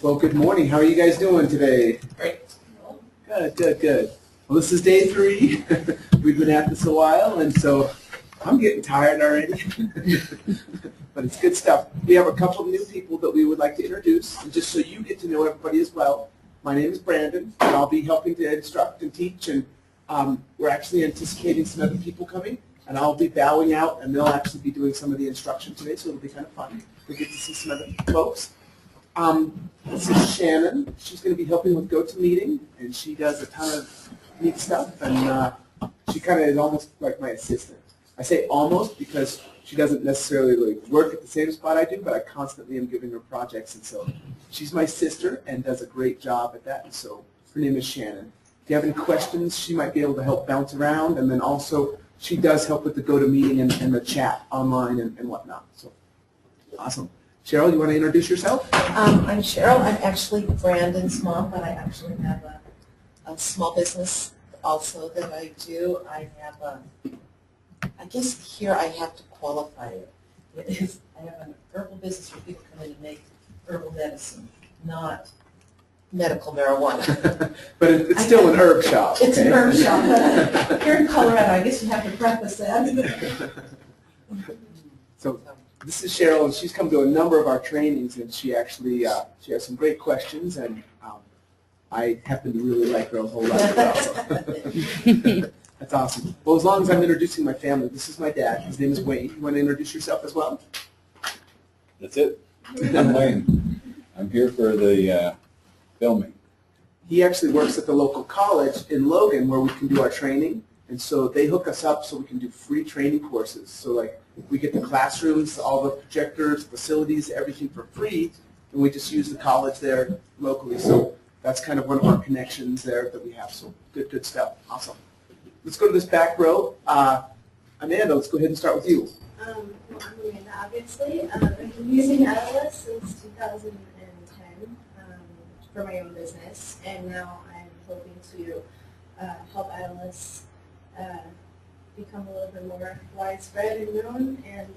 Well, good morning. How are you guys doing today? Great. Good, good, good. Well, this is day 3. We've been at this a while, and so I'm getting tired already. But it's good stuff. We have a couple of new people that we would like to introduce, and just so you get to know everybody as well. My name is Brandon, and I'll be helping to instruct and teach, and we're actually anticipating some other people coming, and I'll be bowing out, and they'll actually be doing some of the instruction today, so it'll be kind of fun. We get to see some other folks. This is Shannon. She's going to be helping with GoToMeeting, and she does a ton of neat stuff, and she kind of is almost like my assistant. I say almost because she doesn't necessarily like work at the same spot I do, but I constantly am giving her projects, and so she's my sister and does a great job at that, and so her name is Shannon. If you have any questions, she might be able to help bounce around, and then also she does help with the GoToMeeting and the chat online and whatnot. So awesome. Cheryl, you want to introduce yourself? I'm Cheryl. I'm actually Brandon's mom, but I actually have a small business also that I do. I have I guess here I have to qualify it. I have an herbal business where people come in and make herbal medicine, not medical marijuana. But it's still an herb shop. It's an herb shop. Here in Colorado, I guess you have to preface that. So this is Cheryl, and she's come to a number of our trainings, and she actually she has some great questions, and I happen to really like her a whole lot as well. So. That's awesome. Well, as long as I'm introducing my family, this is my dad. His name is Wayne. You want to introduce yourself as well? That's it. I'm Wayne. I'm here for the filming. He actually works at the local college in Logan where we can do our training, and so they hook us up so we can do free training courses. So like we get the classrooms, all the projectors, facilities, everything for free, and we just use the college there locally. So that's kind of one of our connections there that we have. So good stuff. Awesome. Let's go to this back row. Amanda, let's go ahead and start with you. Well, I'm Amanda, obviously. I've been using Adilas since 2010 for my own business, and now I'm hoping to help Adilas become a little bit more widespread and known, and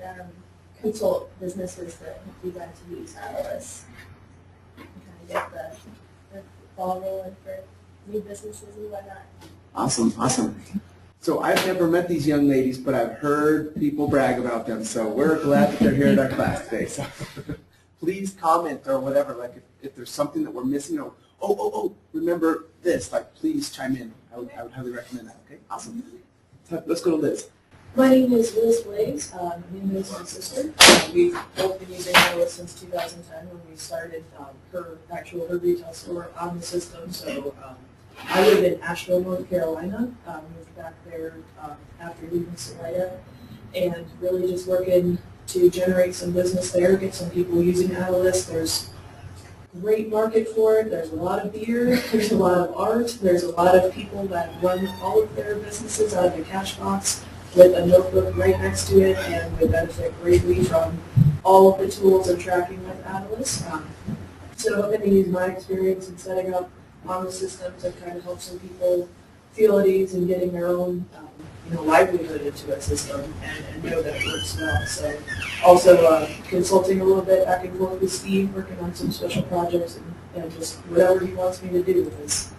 consult businesses that would like to use Adilas and kind of get the ball rolling for new businesses and whatnot. Awesome, awesome. So I've never met these young ladies, but I've heard people brag about them, so we're glad that they're here at our class today. So please comment or whatever, like if there's something that we're missing, or remember this, like please chime in. I would highly recommend that, okay? Awesome. Let's go to Liz. My name is Liz Blaze. Name is my sister. We've both been using Adilas since 2010 when we started her retail store on the system. So I live in Asheville, North Carolina. Moved back there after leaving Salida, and really just working to generate some business there, get some people using Adilas. There's a great market for it. There's a lot of beer. There's a lot of art. There's a lot of people that run all of their businesses out of the cash box with a notebook right next to it, and they benefit greatly from all of the tools and tracking with Adilas. So I'm going to use my experience in setting up on the system to kind of help some people feel at ease in getting their own livelihood into a system and know that it works well. So also consulting a little bit back and forth with Steve, working on some special projects and just whatever he wants me to do with this.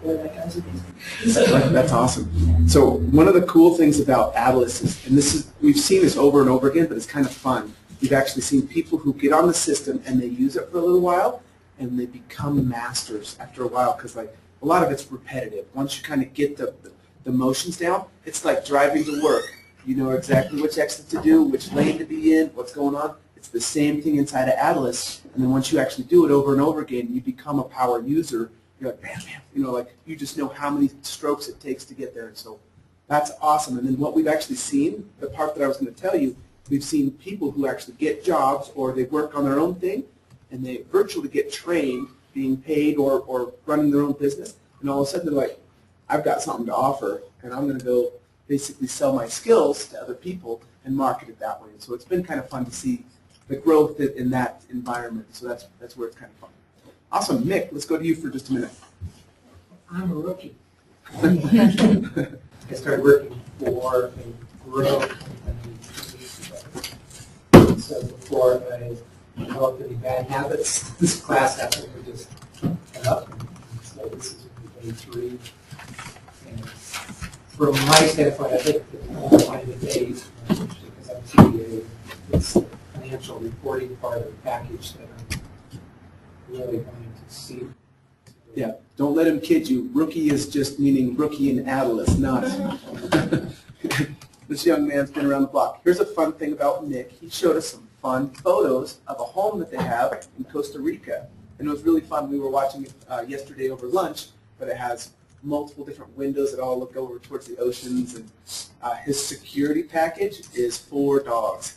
That kinds of things. That's awesome. So one of the cool things about Adilas is, and we've seen this over and over again, but it's kind of fun. We've actually seen people who get on the system and they use it for a little while, and they become masters after a while, because like a lot of it's repetitive. Once you kind of get the motions down, it's like driving to work. You know exactly which exit to do, which lane to be in, what's going on. It's the same thing inside of Adilas, and then once you actually do it over and over again, you become a power user. You're like, bam, bam, like you just know how many strokes it takes to get there, and so that's awesome. And then what we've actually seen, the part that I was going to tell you, we've seen people who actually get jobs or they work on their own thing, and they virtually get trained, being paid or running their own business, and all of a sudden they're like, I've got something to offer, and I'm going to go basically sell my skills to other people and market it that way. And so it's been kind of fun to see the growth in that environment. So that's where it's kind of fun. Awesome. Mick, let's go to you for just a minute. I'm a rookie. I started working for a group. So before I developed any bad habits. This class happened to just come up. And so this is day 3. And from my standpoint, I think the whole point of the day, because I'm CPA, it's the financial reporting part of the package that I'm really wanting to see. Yeah, don't let him kid you. Rookie is just meaning rookie in Adilas, not. This young man's been around the block. Here's a fun thing about Nick. He showed us some fun photos of a home that they have in Costa Rica. And it was really fun. We were watching it yesterday over lunch, but it has multiple different windows that all look over towards the oceans. And his security package is 4 dogs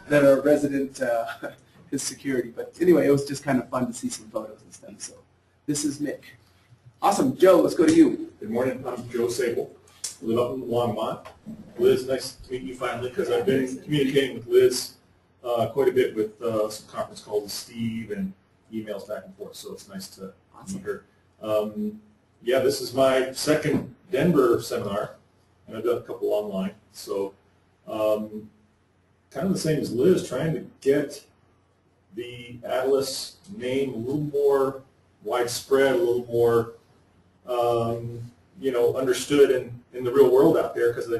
that are resident his security. But anyway, it was just kind of fun to see some photos and stuff. So this is Nick. Awesome. Joe, let's go to you. Good morning, I'm Joe Sable. I live up in Longmont. Liz, nice to meet you finally, because I've been communicating with Liz quite a bit with some conference calls with Steve and emails back and forth, so it's nice to meet her. Yeah, this is my second Denver seminar, and I've done a couple online, so kind of the same as Liz, trying to get the Adilas name a little more widespread, a little more understood in the real world out there, because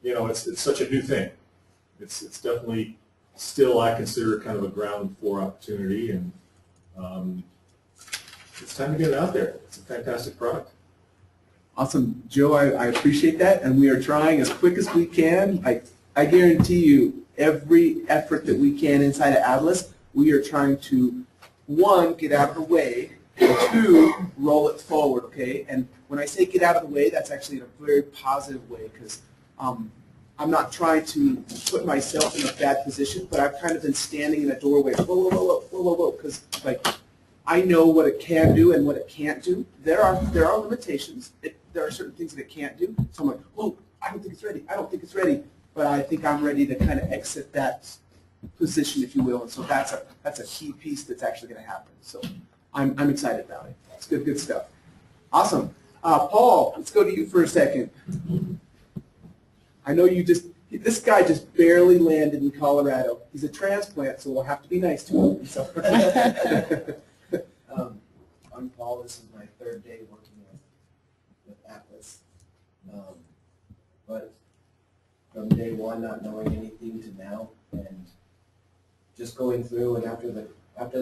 it's such a new thing. It's definitely still, I consider, kind of a ground floor opportunity, and it's time to get it out there. It's a fantastic product. Awesome. Joe, I appreciate that, and we are trying as quick as we can. I guarantee you, every effort that we can inside of Adilas, we are trying to, 1, get out of the way, and 2, roll it forward, okay? And when I say get out of the way, that's actually in a very positive way, because I'm not trying to put myself in a bad position, but I've kind of been standing in a doorway, whoa, because I know what it can do and what it can't do. There are limitations. There are certain things that it can't do. So I'm like, oh, I don't think it's ready. But I think I'm ready to kind of exit that position, if you will. And so that's a key piece that's actually going to happen. So I'm excited about it. It's good stuff. Awesome. Paul, let's go to you for a second. I know this guy just barely landed in Colorado. He's a transplant, so we'll have to be nice to him. So. I'm Paul. This is my 3rd day working with Atlas. But from day 1, not knowing anything to now, and just going through, and after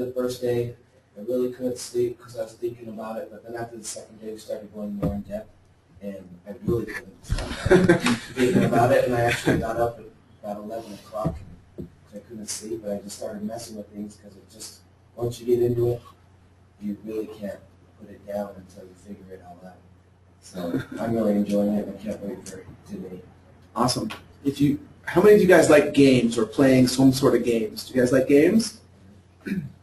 the first day, I really couldn't sleep because I was thinking about it. But then after the 2nd day, we started going more in depth, and I really couldn't stop thinking about it. And I actually got up at about 11 o'clock because I couldn't sleep, but I just started messing with things because it just, once you get into it, you really can't put it down until you figure it all out. So I'm really enjoying it. I can't wait for today. Awesome. How many of you guys like games or playing some sort of games? Do you guys like games?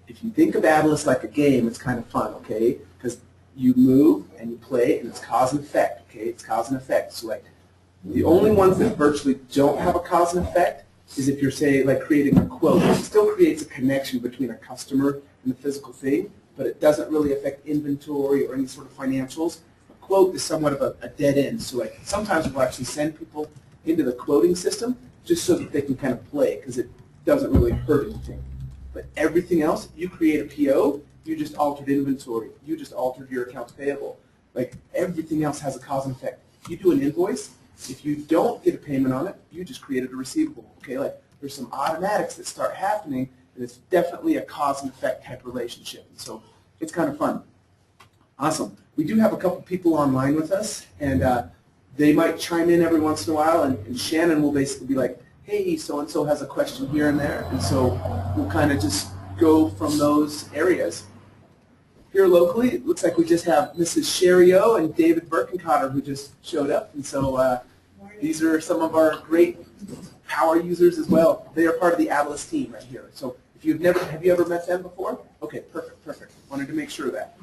If you think of Adilas like a game, it's kind of fun, okay? Because you move and you play, and it's cause and effect, okay? It's cause and effect. So like, the only ones that virtually don't have a cause and effect is if you're, say, like creating a quote. It still creates a connection between a customer and the physical thing, but it doesn't really affect inventory or any sort of financials. A quote is somewhat of a dead end. So like, sometimes we'll actually send people into the quoting system just so that they can kind of play, because it doesn't really hurt anything. But everything else, you create a PO, you just altered inventory, you just altered your accounts payable. Like, everything else has a cause and effect. If you do an invoice, if you don't get a payment on it, you just created a receivable. Okay, like, there's some automatics that start happening, and it's definitely a cause and effect type relationship. And so it's kind of fun. Awesome. We do have a couple people online with us, and they might chime in every once in a while, and Shannon will basically be like, hey, so-and-so has a question here and there, and so we'll kind of just go from those areas. Here locally, it looks like we just have Mrs. Sherry O and David Birkencotter who just showed up, and so these are some of our great power users as well. They are part of the Adilas team right here. So if have you ever met them before? Okay, perfect. Wanted to make sure of that.